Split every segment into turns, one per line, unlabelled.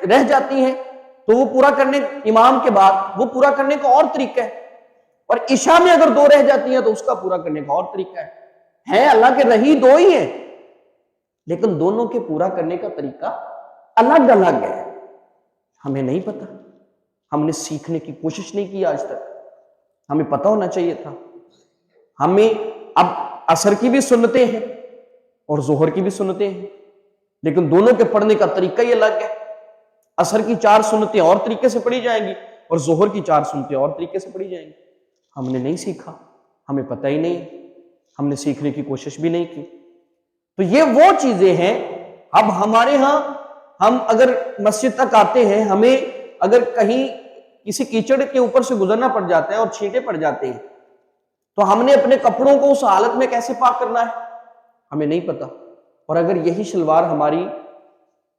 رہ جاتی ہیں تو وہ پورا کرنے امام کے بعد وہ پورا کرنے کا اور طریقہ ہے، اور عشاء میں اگر 2 رہ جاتی ہیں تو اس کا پورا کرنے کا اور طریقہ ہے اللہ کے رہی 2 ہی ہیں، لیکن دونوں کے پورا کرنے کا طریقہ الگ الگ ہے۔ ہمیں نہیں پتا، ہم نے سیکھنے کی کوشش نہیں کی آج تک، ہمیں پتا ہونا چاہیے تھا۔ ہمیں اب عصر کی بھی سنتیں ہیں اور ظہر کی بھی سنتیں ہیں، لیکن دونوں کے پڑھنے کا طریقہ ہی الگ ہے۔ عصر کی 4 سنتیں اور طریقے سے پڑھی جائیں گی اور ظہر کی 4 سنتیں اور طریقے سے پڑھی جائیں گی۔ ہم نے نہیں سیکھا، ہمیں پتہ ہی نہیں، ہم نے سیکھنے کی کوشش بھی نہیں کی۔ تو یہ وہ چیزیں ہیں، اب ہمارے ہاں ہم اگر مسجد تک آتے ہیں، ہمیں اگر کہیں کسی کیچڑ کے اوپر سے گزرنا پڑ جاتا ہے اور چھینٹے پڑ جاتے ہیں تو ہم نے اپنے کپڑوں کو اس حالت میں کیسے پاک کرنا ہے ہمیں نہیں پتا، اور اگر یہی شلوار ہماری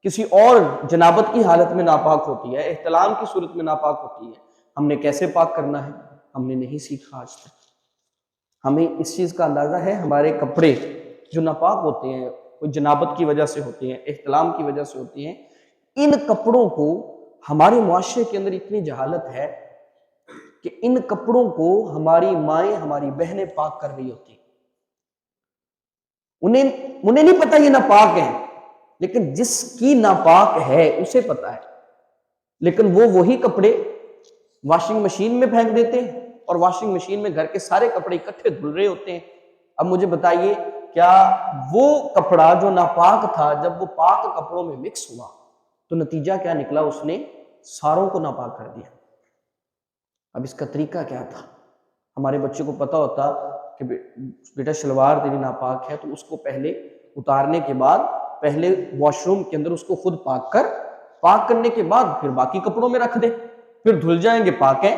کسی اور جنابت کی حالت میں ناپاک ہوتی ہے، احتلام کی صورت میں ناپاک ہوتی ہے، ہم نے کیسے پاک کرنا ہے ہم نے نہیں سیکھا آج تک۔ ہمیں اس چیز کا اندازہ ہے، ہمارے کپڑے جو ناپاک ہوتے ہیں، کوئی جنابت کی وجہ سے ہوتے ہیں، احتلام کی وجہ سے ہوتے ہیں، ان کپڑوں کو ہمارے معاشرے کے اندر اتنی جہالت ہے کہ ان کپڑوں کو ہماری مائیں، ہماری بہنیں پاک کر رہی ہوتی ہیں۔ انہیں نہیں پتا یہ ناپاک ہے، لیکن جس کی ناپاک ہے اسے پتا ہے، لیکن وہ وہی کپڑے واشنگ مشین میں پھینک دیتے ہیں اور واشنگ مشین میں گھر کے سارے کپڑے اکٹھے دھل رہے ہوتے ہیں۔ اب مجھے بتائیے، کیا وہ کپڑا جو ناپاک تھا جب وہ پاک کپڑوں میں مکس ہوا تو نتیجہ کیا نکلا؟ اس نے ساروں کو ناپاک کر دیا۔ اب اس کا طریقہ کیا تھا؟ ہمارے بچے کو پتا ہوتا کہ بیٹا شلوار تیری ناپاک ہے تو اس کو پہلے اتارنے کے بعد پہلے واش روم کے اندر اس کو خود پاک کرنے کے بعد پھر باقی کپڑوں میں رکھ دے، پھر دھل جائیں گے، پاک ہیں۔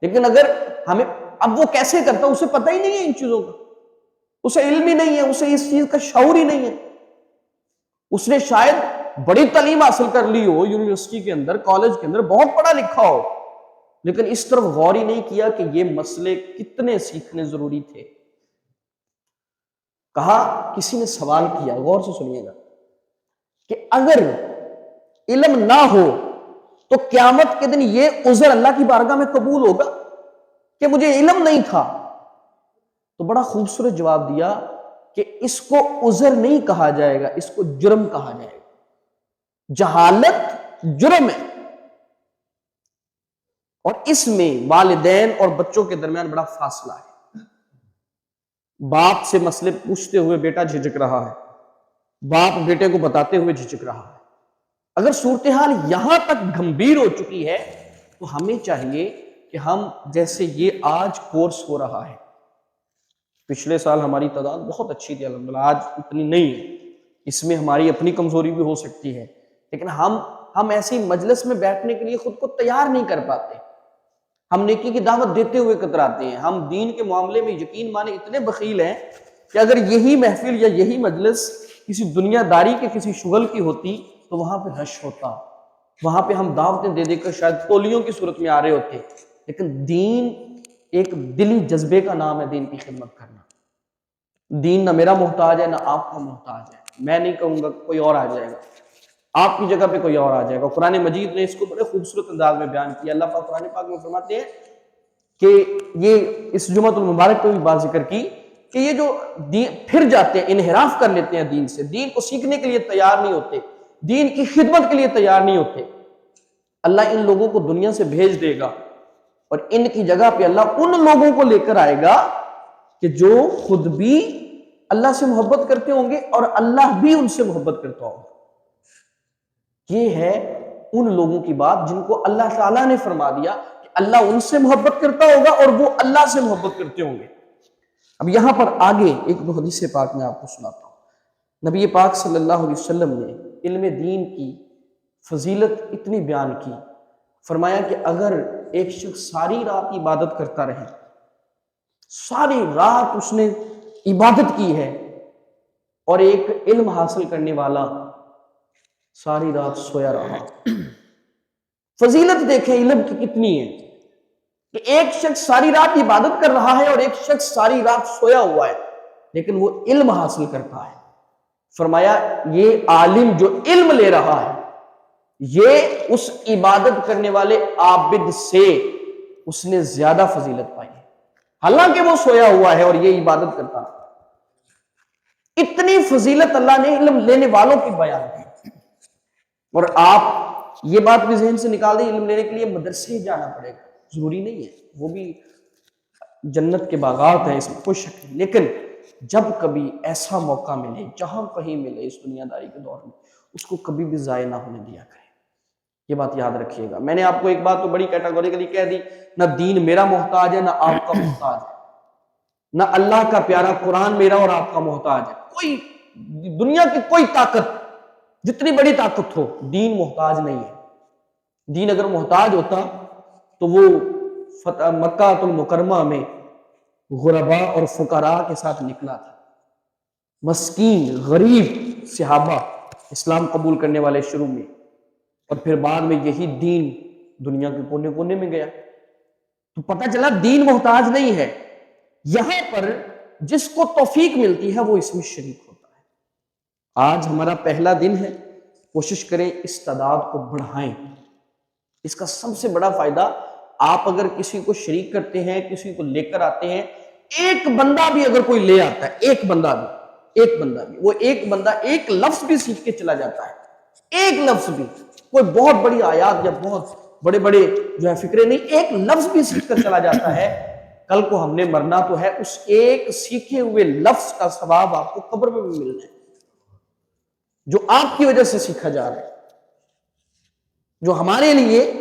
لیکن اگر ہمیں اب وہ کیسے کرتا، اسے پتہ ہی نہیں ہے ان چیزوں کا، اسے علم ہی نہیں ہے، اسے اس چیز کا شعور ہی نہیں ہے۔ اس نے شاید بڑی تعلیم حاصل کر لی ہو، یونیورسٹی کے اندر، کالج کے اندر، بہت پڑھا لکھا ہو، لیکن اس طرف غور ہی نہیں کیا کہ یہ مسئلے کتنے سیکھنے ضروری تھے۔ کہا، کسی نے سوال کیا، غور سے سنیے گا، کہ اگر علم نہ ہو تو قیامت کے دن یہ عذر اللہ کی بارگاہ میں قبول ہوگا کہ مجھے علم نہیں تھا؟ تو بڑا خوبصورت جواب دیا کہ اس کو عذر نہیں کہا جائے گا، اس کو جرم کہا جائے گا۔ جہالت جرم ہے، اور اس میں والدین اور بچوں کے درمیان بڑا فاصلہ ہے۔ باپ سے مسئلے پوچھتے ہوئے بیٹا جھجک رہا ہے، باپ بیٹے کو بتاتے ہوئے جھجک رہا ہے۔ اگر صورتحال یہاں تک گھمبیر ہو چکی ہے تو ہمیں چاہیے کہ ہم، جیسے یہ آج کورس ہو رہا ہے، پچھلے سال ہماری تعداد بہت اچھی تھی الحمدللہ، آج اتنی نہیں ہے، اس میں ہماری اپنی کمزوری بھی ہو سکتی ہے، لیکن ہم ایسی مجلس میں بیٹھنے کے لیے خود کو تیار نہیں کر پاتے، ہم نیکی کی دعوت دیتے ہوئے کتراتے ہیں، ہم دین کے معاملے میں یقین مانے اتنے بخیل ہیں کہ اگر یہی محفل یا یہی مجلس کسی دنیا داری کے کسی شغل کی ہوتی تو وہاں پہ رش ہوتا، وہاں پہ ہم دعوتیں دے دے کر شاید تولیوں کی صورت میں آ رہے ہوتے، لیکن دین ایک دلی جذبے کا نام ہے، دین کی خدمت کرنا۔ دین نہ میرا محتاج ہے نہ آپ کا محتاج ہے، میں نہیں کہوں گا کوئی اور آ جائے گا، آپ کی جگہ پہ کوئی اور آ جائے گا۔ قرآن مجید نے اس کو بڑے خوبصورت انداز میں بیان کیا۔ اللہ پاک قرآن پاک میں فرماتے ہیں کہ یہ اس جمعۃ المبارک کو بھی بات ذکر کی کہ یہ جو پھر جاتے ہیں، انحراف کر لیتے ہیں دین سے، دین کو سیکھنے کے لیے تیار نہیں ہوتے، دین کی خدمت کے لیے تیار نہیں ہوتے، اللہ ان لوگوں کو دنیا سے بھیج دے گا اور ان کی جگہ پہ اللہ ان لوگوں کو لے کر آئے گا کہ جو خود بھی اللہ سے محبت کرتے ہوں گے اور اللہ بھی ان سے محبت کرتا ہوگا۔ یہ ہے ان لوگوں کی بات جن کو اللہ تعالیٰ نے فرما دیا کہ اللہ ان سے محبت کرتا ہوگا اور وہ اللہ سے محبت کرتے ہوں گے۔ اب یہاں پر آگے ایک دو حدیث پاک میں آپ کو سناتا ہوں۔ نبی پاک صلی اللہ علیہ وسلم نے علم دین کی فضیلت اتنی بیان کی، فرمایا کہ اگر ایک شخص ساری رات عبادت کرتا رہے، ساری رات اس نے عبادت کی ہے، اور ایک علم حاصل کرنے والا ساری رات سویا رہا، فضیلت دیکھیں علم کی کتنی ہے کہ ایک شخص ساری رات عبادت کر رہا ہے اور ایک شخص ساری رات سویا ہوا ہے لیکن وہ علم حاصل کرتا ہے۔ فرمایا یہ عالم جو علم لے رہا ہے یہ اس عبادت کرنے والے عابد سے اس نے زیادہ فضیلت پائی ہے، حالانکہ وہ سویا ہوا ہے اور یہ عبادت کرتا ہے۔ اتنی فضیلت اللہ نے علم لینے والوں کی بیان کی۔ اور آپ یہ بات بھی ذہن سے نکال دیں، علم لینے کے لیے مدرسے ہی جانا پڑے گا، ضروری نہیں ہے، وہ بھی جنت کے باغات ہیں، اس میں کوئی شک نہیں، لیکن جب کبھی ایسا موقع ملے، جہاں کہیں ملے اس دنیا داری کے دور میں، اس کو کبھی بھی ضائع نہ ہونے دیا کریں، یہ بات یاد رکھیے گا۔ میں نے آپ کو ایک بات تو بڑی کیٹاگوریکلی کہہ دی، نہ دین میرا محتاج ہے، نہ آپ کا محتاج ہے، نہ اللہ کا پیارا قرآن میرا اور آپ کا محتاج ہے، کوئی دنیا کی کوئی طاقت جتنی بڑی طاقت ہو، دین محتاج نہیں ہے۔ دین اگر محتاج ہوتا تو وہ مکہ المکرمہ میں غرباء اور فقراء کے ساتھ نکلا تھا، مسکین غریب صحابہ اسلام قبول کرنے والے شروع میں، اور پھر بعد میں یہی دین دنیا کے کونے کونے میں گیا، تو پتہ چلا دین محتاج نہیں ہے۔ یہاں پر جس کو توفیق ملتی ہے وہ اس میں شریک ہوتا ہے۔ آج ہمارا پہلا دن ہے، کوشش کریں اس تعداد کو بڑھائیں۔ اس کا سب سے بڑا فائدہ، آپ اگر کسی کو شریک کرتے ہیں، کسی کو لے کر آتے ہیں، ایک بندہ بھی اگر کوئی لے آتا ہے، ایک بندہ بھی، وہ ایک بندہ ایک لفظ بھی سیکھ کے چلا جاتا ہے، ایک لفظ بھی، کوئی بہت بڑی آیات یا بہت بڑے بڑے جو ہے فکرے نہیں، ایک لفظ بھی سیکھ کر چلا جاتا ہے، کل کو ہم نے مرنا تو ہے، اس ایک سیکھے ہوئے لفظ کا ثواب آپ کو قبر میں بھی ملنا ہے، جو آپ کی وجہ سے سیکھا جا رہا ہے، جو ہمارے لیے،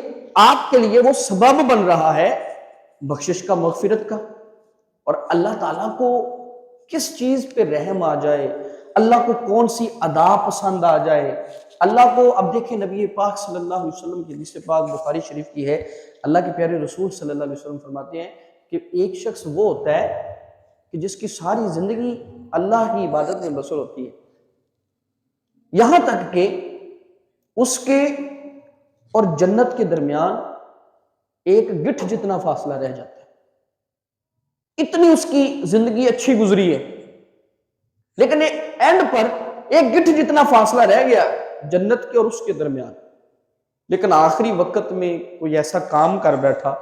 آپ کے لیے وہ سبب بن رہا ہے بخشش کا، مغفرت کا۔ اور اللہ تعالیٰ کو کس چیز پہ رحم آ جائے، اللہ کو کون سی ادا پسند آ جائے، اللہ کو، اب دیکھیں نبی پاک صلی اللہ علیہ وسلم کی حدیث پاک بخاری شریف کی ہے، اللہ کے پیارے رسول صلی اللہ علیہ وسلم فرماتے ہیں کہ ایک شخص وہ ہوتا ہے کہ جس کی ساری زندگی اللہ کی عبادت میں بسر ہوتی ہے، یہاں تک کہ اس کے اور جنت کے درمیان ایک گٹھ جتنا فاصلہ رہ جاتا ہے، اتنی اس کی زندگی اچھی گزری ہے، لیکن اینڈ پر ایک گٹھ جتنا فاصلہ رہ گیا جنت کے اور اس کے درمیان، لیکن آخری وقت میں کوئی ایسا کام کر بیٹھا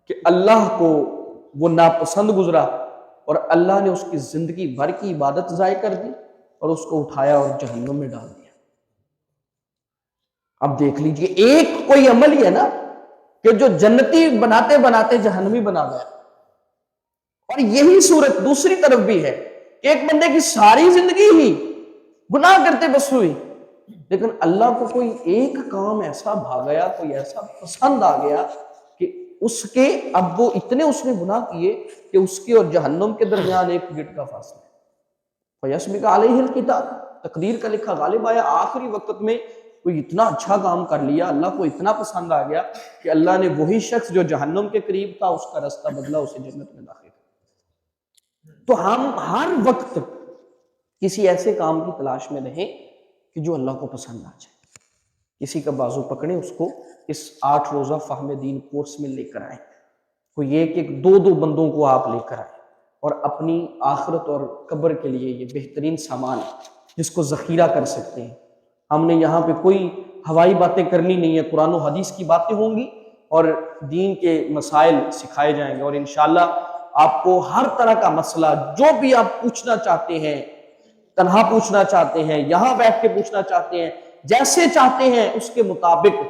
کہ اللہ کو وہ ناپسند گزرا، اور اللہ نے اس کی زندگی بھر کی عبادت ضائع کر دی اور اس کو اٹھایا اور جہنم میں ڈال دیا۔ اب دیکھ لیجئے، ایک کوئی عمل ہی ہے نا کہ جو جنتی بناتے بناتے جہنمی بنا گیا، اور یہی صورت دوسری طرف بھی ہے کہ ایک بندے کی ساری زندگی ہی گناہ کرتے بس ہوئی، لیکن اللہ کو کوئی ایک کام ایسا بھا گیا، کوئی ایسا پسند آ گیا کہ اس کے، اب وہ اتنے اس نے گناہ کیے کہ اس کے اور جہنم کے درمیان ایک گٹ کا فاصلہ ہے۔ فَيَسْبِقَ عَلَيْهِ الْكِتَابُ، تقدیر کا لکھا غالب آیا، آخری وقت میں کوئی اتنا اچھا کام کر لیا، اللہ کو اتنا پسند آ گیا کہ اللہ نے وہی شخص جو جہنم کے قریب تھا اس کا راستہ بدلا، اسے جنت میں داخل کیا۔ تو ہم ہر وقت کسی ایسے کام کی تلاش میں رہیں کہ جو اللہ کو پسند آ جائے، کسی کا بازو پکڑیں، اس کو اس 8 روزہ فہم دین کورس میں لے کر آئیں، کوئی یہ کہ 2 بندوں کو آپ لے کر آئیں، اور اپنی آخرت اور قبر کے لیے یہ بہترین سامان ہے جس کو ذخیرہ کر سکتے ہیں۔ ہم نے یہاں پہ کوئی ہوائی باتیں کرنی نہیں ہے، قرآن و حدیث کی باتیں ہوں گی اور دین کے مسائل سکھائے جائیں گے، اور انشاءاللہ آپ کو ہر طرح کا مسئلہ جو بھی آپ پوچھنا چاہتے ہیں، تنہا پوچھنا چاہتے ہیں، یہاں بیٹھ کے پوچھنا چاہتے ہیں، جیسے چاہتے ہیں اس کے مطابق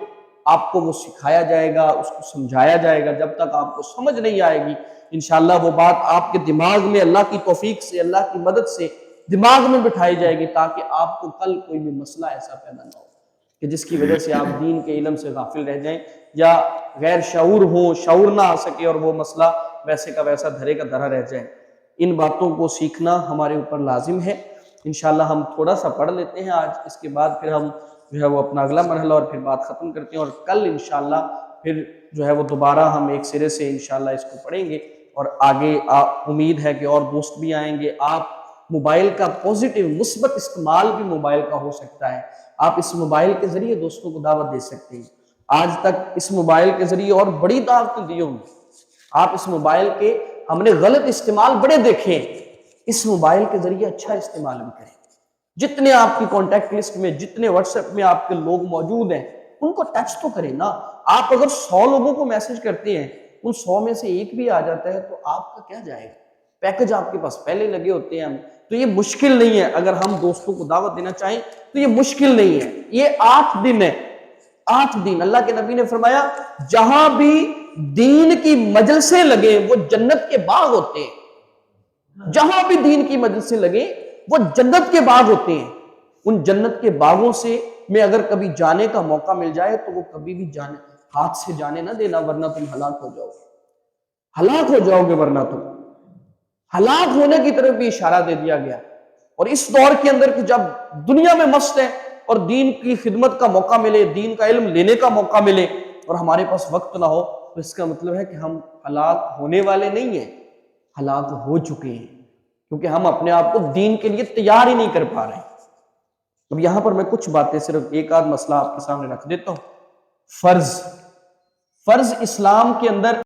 آپ کو وہ سکھایا جائے گا، اس کو سمجھایا جائے گا۔ جب تک آپ کو سمجھ نہیں آئے گی انشاءاللہ وہ بات آپ کے دماغ میں اللہ کی توفیق سے، اللہ کی مدد سے دماغ میں بٹھائی جائے گی، تاکہ آپ کو کل کوئی بھی مسئلہ ایسا پیدا نہ ہو کہ جس کی وجہ سے آپ دین کے علم سے غافل رہ جائیں، یا غیر شعور ہو، شعور نہ آ سکے اور وہ مسئلہ ویسے کا ویسا دھرے کا دھرا رہ جائے۔ ان باتوں کو سیکھنا ہمارے اوپر لازم ہے۔ انشاءاللہ ہم تھوڑا سا پڑھ لیتے ہیں آج، اس کے بعد پھر ہم جو ہے وہ اپنا اگلا مرحلہ اور پھر بات ختم کرتے ہیں، اور کل انشاءاللہ پھر جو ہے وہ دوبارہ ہم ایک سرے سے انشاءاللہ اس کو پڑھیں گے، اور آگے امید ہے کہ اور دوست بھی آئیں گے۔ آپ موبائل کا پوزیٹیو مثبت استعمال بھی موبائل کا ہو سکتا ہے، آپ اس موبائل کے ذریعے دوستوں کو دعوت دے سکتے ہیں۔ آج تک اس موبائل کے ذریعے اور بڑی دعوتیں دی ہوں گی، آپ اس موبائل کے، ہم نے غلط استعمال بڑے دیکھے، اس موبائل کے ذریعے اچھا استعمال بھی کریں۔ جتنے آپ کی کانٹیکٹ لسٹ میں، جتنے واٹس ایپ میں آپ کے لوگ موجود ہیں، ان کو ٹچ تو کریں نا. آپ اگر 100 لوگوں کو میسج کرتے ہیں، ان 100 میں سے ایک بھی آ جاتا ہے تو آپ کا کیا جائے گا؟ پیکج آپ کے پاس پہلے لگے ہوتے ہیں. تو یہ مشکل نہیں ہے، اگر ہم دوستوں کو دعوت دینا چاہیں تو یہ مشکل نہیں ہے. یہ 8 دن ہے، 8 دن. اللہ کے نبی نے فرمایا جہاں بھی دین کی مجلسیں لگے وہ جنت کے باغ ہوتے ہیں. جہاں بھی دین کی مجلسیں لگے وہ جنت کے باغ ہوتے ہیں. ان جنت کے باغوں سے میں اگر کبھی جانے کا موقع مل جائے تو وہ کبھی بھی ہاتھ سے جانے نہ دینا، ورنہ تم ہلاک ہو جاؤ گے. ہلاک ہو جاؤ گے ورنہ تم. ہلاک ہونے کی طرف بھی اشارہ دے دیا گیا. اور اس دور کے اندر کہ جب دنیا میں مست ہے اور دین کی خدمت کا موقع ملے، دین کا علم لینے کا موقع ملے اور ہمارے پاس وقت نہ ہو، تو اس کا مطلب ہے کہ ہم ہلاک ہونے والے نہیں ہیں، ہلاک ہو چکے ہیں، کیونکہ ہم اپنے آپ کو دین کے لیے تیار ہی نہیں کر پا رہے. اب یہاں پر میں کچھ باتیں، صرف ایک آدھ مسئلہ آپ کے سامنے رکھ دیتا ہوں. فرض اسلام کے اندر